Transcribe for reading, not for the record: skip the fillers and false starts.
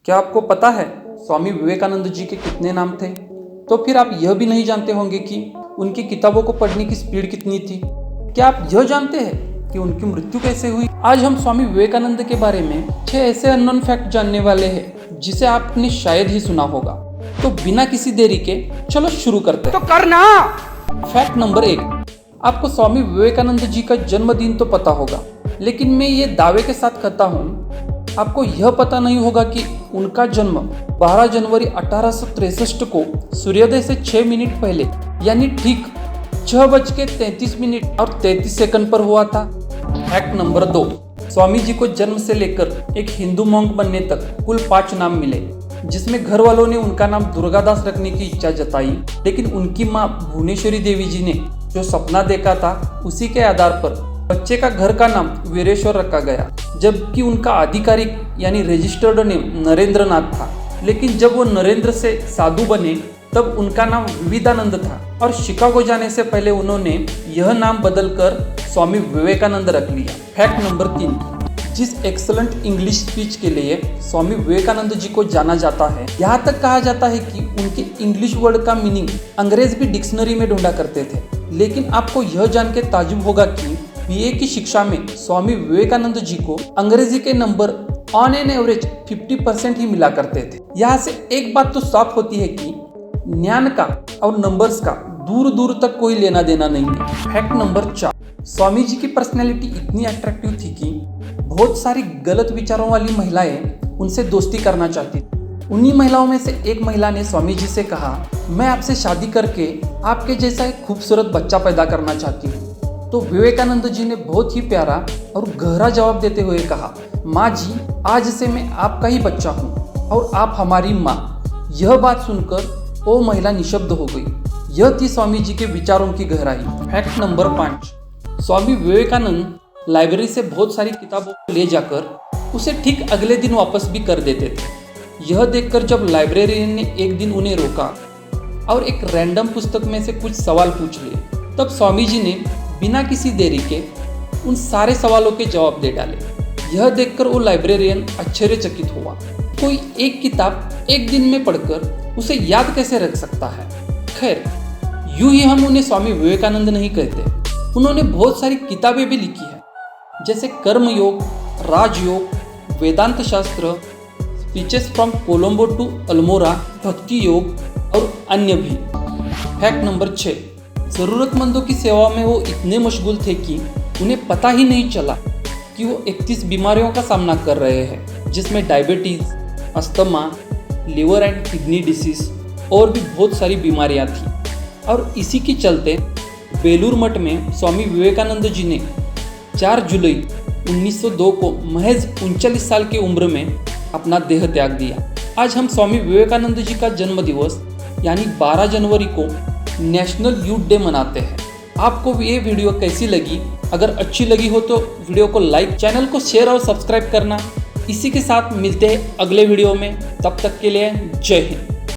क्या आपको पता है स्वामी विवेकानंद जी के कितने नाम थे? तो फिर आप यह भी नहीं जानते होंगे कि उनकी किताबों को पढ़ने की स्पीड कितनी थी। क्या आप यह जानते हैं कि उनकी मृत्यु कैसे हुई? आज हम स्वामी विवेकानंद के बारे में 6 ऐसे अननोन फैक्ट जानने वाले हैं जिसे आपने शायद ही सुना होगा। तो बिना किसी देरी के चलो शुरू करते हैं। तो करना। फैक्ट नंबर 1, आपको स्वामी विवेकानंद जी का जन्मदिन तो पता होगा, लेकिन मैं ये दावे के साथ कहता हूँ आपको यह पता नहीं होगा कि उनका जन्म 12 जनवरी 1863 को सूर्योदय से 6 मिनट पहले यानी ठीक 6:33 और 33 सेकंड पर हुआ था। फैक्ट नंबर 2, स्वामी जी को जन्म से लेकर एक हिंदू मॉन्क बनने तक कुल 5 नाम मिले, जिसमें घर वालों ने उनका नाम दुर्गादास रखने की इच्छा जताई, लेकिन उनकी मां भुवनेश्वरी देवी जी ने जो सपना देखा था उसी के आधार पर बच्चे का घर का नाम वीरेश्वर रखा गया, जबकि उनका आधिकारिक यानी रजिस्टर्ड नेम नरेंद्र नाथ था। लेकिन जब वो नरेंद्र से साधु बने तब उनका नाम विविधानंद था और शिकागो जाने से पहले उन्होंने यह नाम बदलकर स्वामी विवेकानंद रख लिया। फैक्ट नंबर 3, जिस एक्सलेंट इंग्लिश स्पीच के लिए स्वामी विवेकानंद जी को जाना जाता है, यहाँ तक कहा जाता है कि उनके इंग्लिश वर्ड का मीनिंग अंग्रेज भी डिक्शनरी में ढूंढा करते थे। लेकिन आपको यह जान के ताज्जुब होगा कि बीए की शिक्षा में स्वामी विवेकानंद जी को अंग्रेजी के नंबर ऑन एन एवरेज 50% ही मिला करते थे। यहाँ से एक बात तो साफ होती है कि ज्ञान का और नंबर्स का दूर दूर तक कोई लेना देना नहीं है। फैक्ट नंबर 4, स्वामी जी की पर्सनैलिटी इतनी अट्रैक्टिव थी कि बहुत सारी गलत विचारों वाली महिलाएं उनसे दोस्ती करना चाहती थी। उन्हीं महिलाओं में से एक महिला ने स्वामी जी से कहा, मैं आपसे शादी करके आपके जैसा एक खूबसूरत बच्चा पैदा करना चाहती हूँ। तो विवेकानंद जी ने बहुत ही प्यारा और गहरा जवाब देते हुए कहा, माँ जी, आज से मैं आपका ही बच्चा हूँ और आप हमारी माँ। यह बात सुनकर वो महिला निशब्द हो गई। यह थी स्वामी जी के विचारों की गहराई। Fact number 5, Swami Vivekananda library से बहुत सारी किताबों को ले जाकर उसे ठीक अगले दिन वापस भी कर देते थे। यह देखकर जब लाइब्रेरियन ने एक दिन उन्हें रोका और एक रैंडम पुस्तक में से कुछ सवाल पूछ लिए, तब स्वामी जी ने बिना किसी देरी के उन सारे सवालों के जवाब दे डाले। यह देखकर वो लाइब्रेरियन आश्चर्यचकित हुआ। कोई एक किताब एक दिन में पढ़कर उसे याद कैसे रख सकता है? खैर, यूं ही हम उन्हें स्वामी विवेकानंद नहीं कहते। उन्होंने बहुत सारी किताबें भी लिखी है, जैसे कर्मयोग, राजयोग, वेदांत शास्त्र, speeches from Colombo to Almora, Bhakti Yoga और अन्य भी। फैक्ट नंबर 6, ज़रूरतमंदों की सेवा में वो इतने मशगूल थे कि उन्हें पता ही नहीं चला कि वो 31 बीमारियों का सामना कर रहे हैं, जिसमें diabetes, asthma, liver and kidney disease और भी बहुत सारी बीमारियां थी। और इसी के चलते बेलूर मठ में स्वामी विवेकानंद जी ने 4 जुलाई 1902 को महज 39 साल की उम्र में अपना देह त्याग दिया। आज हम स्वामी विवेकानंद जी का जन्मदिवस यानी 12 जनवरी को नेशनल यूथ डे मनाते हैं। आपको ये वीडियो कैसी लगी? अगर अच्छी लगी हो तो वीडियो को लाइक, चैनल को शेयर और सब्सक्राइब करना। इसी के साथ मिलते हैं अगले वीडियो में। तब तक के लिए जय हिंद।